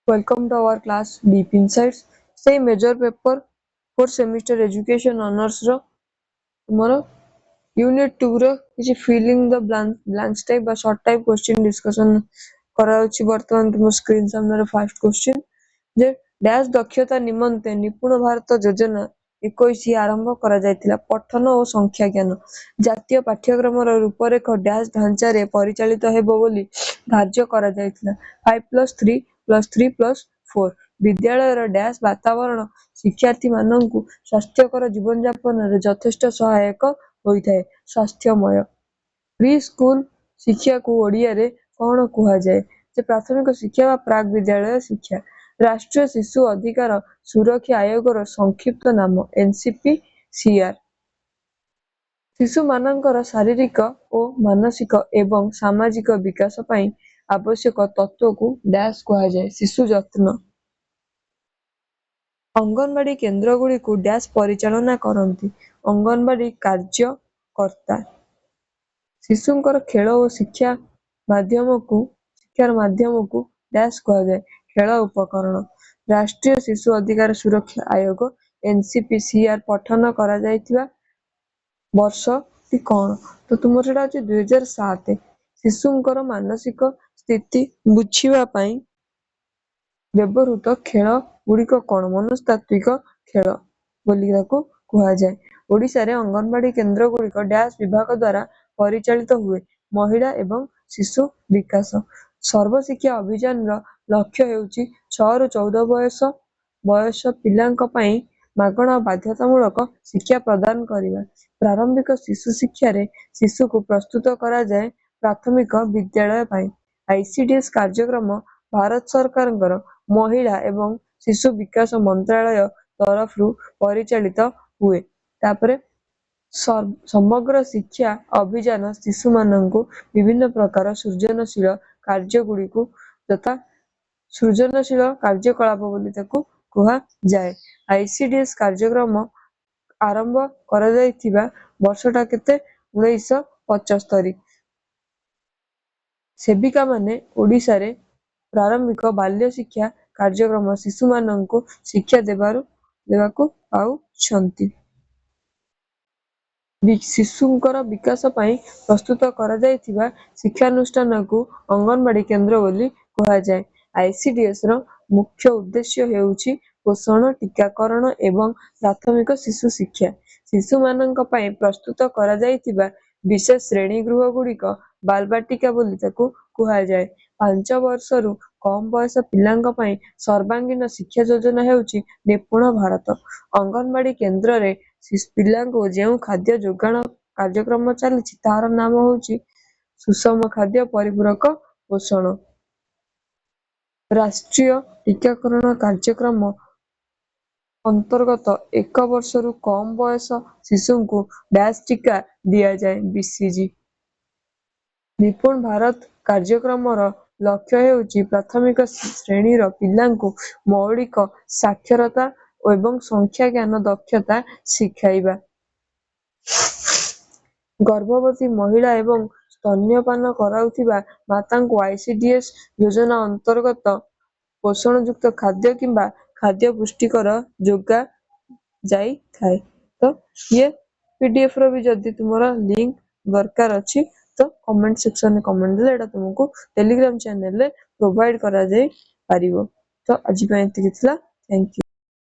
Welcome to our class Deep Insights. Say major paper 4th semester education honors ର ତୁମର unit 2 ର କିଛି filling the blanks type ବା short type question discussion କରାଯାଉଛି। ବର୍ତ୍ତମାନ ତୁମ ସ୍କ୍ରିନ୍ ସାମ୍ନାରେ ଫାର୍ଷ୍ଟ କ୍ୱେଶ୍ଚିନ୍ ଯେ ଡ୍ୟାଶ ଦକ୍ଷତା ନିମନ୍ତେ ନିପୁଣ ଭାରତ ଯୋଜନା 21 ଆରମ୍ଭ କରାଯାଇଥିଲା। ପଠନ ଓ ସଂଖ୍ୟା ଜ୍ଞାନ ଜାତୀୟ ପାଠ୍ୟକ୍ରମର ରୂପରେଖ ଡ୍ୟାଶ ଢାଞ୍ଚାରେ ପରିଚାଳିତ ହେବ ବୋଲି ଧାର୍ଯ୍ୟ କରାଯାଇଥିଲା। 5+3+3+4 ବିଦ୍ୟାଳୟର ଡ୍ୟାଶ ବାତାବରଣ ଶିକ୍ଷାର୍ଥୀମାନଙ୍କୁ ସ୍ୱାସ୍ଥ୍ୟକର ଜୀବନଯାପନରେ ଯଥେଷ୍ଟ ସହାୟକ ହୋଇଥାଏ। ସ୍ୱାସ୍ଥ୍ୟମୟ ପ୍ରି ସ୍କୁଲ ଶିକ୍ଷାକୁ ଓଡ଼ିଆରେ କଣ କୁହାଯାଏ? ଯେ ପ୍ରାଥମିକ ଶିକ୍ଷା ବା ପ୍ରାକ୍ ବିଦ୍ୟାଳୟ ଶିକ୍ଷା। ରାଷ୍ଟ୍ରୀୟ ଶିଶୁ ଅଧିକାର ସୁରକ୍ଷା ଆୟୋଗର ସଂକ୍ଷିପ୍ତ ନାମ NCPCR। ଶିଶୁମାନଙ୍କର ଶାରୀରିକ ଓ ମାନସିକ ଏବଂ ସାମାଜିକ ବିକାଶ ପାଇଁ ଆବଶ୍ୟକ ତତ୍ତ୍ୱକୁ ଡ୍ୟାଶ କୁହାଯାଏ। ଶିଶୁ ଯତ୍ନ ଅଙ୍ଗନବାଡି କେନ୍ଦ୍ରଗୁଡ଼ିକୁ ଡ୍ୟାଶ ପରିଚାଳନା କରନ୍ତି। ଅଙ୍ଗନବାଡି କାର୍ଯ୍ୟକର୍ତ୍ତା। ଶିଶୁଙ୍କର ଖେଳ ଓ ଶିକ୍ଷାର ମାଧ୍ୟମକୁ ଡ୍ୟାଶ କୁହାଯାଏ। ଖେଳ ଉପକରଣ। ରାଷ୍ଟ୍ରୀୟ ଶିଶୁ ଅଧିକାର ସୁରକ୍ଷା ଆୟୋଗ NCPCR ପଠନ କରାଯାଇଥିବା ବର୍ଷଟି କଣ? ତ ତୁମର ସେଟା ଅଛି 2007। ଶିଶୁଙ୍କର ମାନସିକ ସ୍ଥିତି ବୁଝିବା ପାଇଁ ବ୍ୟବହୃତ ଖେଳ ଗୁଡ଼ିକ କଣ? ମନସ୍ତାତ୍ତ୍ୱିକ ଖେଳ ବୋଲି ତାକୁ କୁହାଯାଏ। ଓଡ଼ିଶାରେ ଅଙ୍ଗନବାଡି କେନ୍ଦ୍ରଗୁଡ଼ିକ ଡ୍ୟାଶ ବିଭାଗ ଦ୍ୱାରା ପରିଚାଳିତ ହୁଏ। ମହିଳା ଏବଂ ଶିଶୁ ବିକାଶ। ସର୍ବଶିକ୍ଷା ଅଭିଯାନର ଲକ୍ଷ୍ୟ ହେଉଛି 6 ରୁ 14 ବୟସ ପିଲାଙ୍କ ପାଇଁ ମାଗଣା ଓ ବାଧ୍ୟତାମୂଳକ ଶିକ୍ଷା ପ୍ରଦାନ କରିବା। ପ୍ରାରମ୍ଭିକ ଶିଶୁ ଶିକ୍ଷାରେ ଶିଶୁକୁ ପ୍ରସ୍ତୁତ କରାଯାଏ ପ୍ରାଥମିକ ବିଦ୍ୟାଳୟ ପାଇଁ। ICDS କାର୍ଯ୍ୟକ୍ରମ ଭାରତ ସରକାରଙ୍କର ମହିଳା ଏବଂ ଶିଶୁ ବିକାଶ ମନ୍ତ୍ରାଳୟ ତରଫରୁ ପରିଚାଳିତ ହୁଏ। ତାପରେ ସମଗ୍ର ଶିକ୍ଷା ଅଭିଯାନ ଶିଶୁମାନଙ୍କୁ ବିଭିନ୍ନ ପ୍ରକାର ସୃଜନଶୀଳ କାର୍ଯ୍ୟଗୁଡ଼ିକୁ ଯଥା ସୃଜନଶୀଳ କାର୍ଯ୍ୟକଳାପ ବୋଲି ତାକୁ କୁହାଯାଏ। ICDS କାର୍ଯ୍ୟକ୍ରମ ଆରମ୍ଭ କରାଯାଇଥିବା ବର୍ଷଟା କେତେ? 1975। ସେବିକାମାନେ ଓଡ଼ିଶାରେ ପ୍ରାରମ୍ଭିକ ବାଲ୍ୟ ଶିକ୍ଷା କାର୍ଯ୍ୟକ୍ରମ ଶିଶୁମାନଙ୍କୁ ଶିକ୍ଷା ଦେବାକୁ ପାଉଛନ୍ତି। ଶିଶୁଙ୍କର ବିକାଶ ପାଇଁ ପ୍ରସ୍ତୁତ କରାଯାଇଥିବା ଶିକ୍ଷାନୁଷ୍ଠାନକୁ ଅଙ୍ଗନବାଡି କେନ୍ଦ୍ର ବୋଲି କୁହାଯାଏ। ICDSର ମୁଖ୍ୟ ଉଦ୍ଦେଶ୍ୟ ହେଉଛି ପୋଷଣ, ଟୀକାକରଣ ଏବଂ ପ୍ରାଥମିକ ଶିଶୁ ଶିକ୍ଷା। ଶିଶୁମାନଙ୍କ ପାଇଁ ପ୍ରସ୍ତୁତ କରାଯାଇଥିବା ବିଶେଷ ଶ୍ରେଣୀଗୃହଗୁଡ଼ିକ ବାଲବାଟିକା ବୋଲି ତାକୁ କୁହାଯାଏ। 5 ବର୍ଷରୁ କମ୍ ବୟସ ପିଲାଙ୍କ ପାଇଁ ସର୍ବାଙ୍ଗୀନ ଶିକ୍ଷା ଯୋଜନା ହେଉଛି ନିପୁଣ ଭାରତ। ଅଙ୍ଗନବାଡି କେନ୍ଦ୍ରରେ ପିଲାଙ୍କୁ ଯେଉଁ ଖାଦ୍ୟ ଯୋଗାଣ କାର୍ଯ୍ୟକ୍ରମ ଚାଲିଛି ତାହାର ନାମ ହେଉଛି ସୁଷମ ଖାଦ୍ୟ ପରିପୂରକ ପୋଷଣ। ରାଷ୍ଟ୍ରୀୟ ଟୀକାକରଣ କାର୍ଯ୍ୟକ୍ରମ ଅନ୍ତର୍ଗତ 1 ବର୍ଷରୁ କମ୍ ବୟସ ଶିଶୁଙ୍କୁ ଡ୍ୟାଶ ଟୀକା ଦିଆଯାଏ। BCG। ନିପୁଣ ଭାରତ କାର୍ଯ୍ୟକ୍ରମର ଲକ୍ଷ୍ୟ ହେଉଛି ପ୍ରାଥମିକ ଶ୍ରେଣୀର ପିଲାଙ୍କୁ ମୌଳିକ ସାକ୍ଷରତା ଏବଂ ସଂଖ୍ୟା ଜ୍ଞାନ ଦକ୍ଷତା ଶିଖାଇବା। ଗର୍ଭବତୀ ମହିଳା ଏବଂ ସ୍ତନ୍ୟପାନ କରାଉଥିବା ମାତାଙ୍କୁ ICDS ଯୋଜନା ଅନ୍ତର୍ଗତ ପୋଷଣଯୁକ୍ତ ଖାଦ୍ୟ କିମ୍ବା ଖାଦ୍ୟ ପୁଷ୍ଟିକର ଯୋଗାଯାଇଥାଏ। ତ ଇଏ PDF ର ବି ଯଦି ତୁମର ଲିଙ୍କ ଦରକାର ଅଛି ତ କମେଣ୍ଟ ସେକ୍ସନରେ କମେଣ୍ଟ ଦେଲେ ଏଇଟା ତୁମକୁ ଟେଲିଗ୍ରାମ ଚ୍ୟାନେଲରେ ପ୍ରୋଭାଇଡ କରାଯାଇ ପାରିବ। ତ ଆଜି ପାଇଁ ଏତିକି ଥିଲା। Thank you.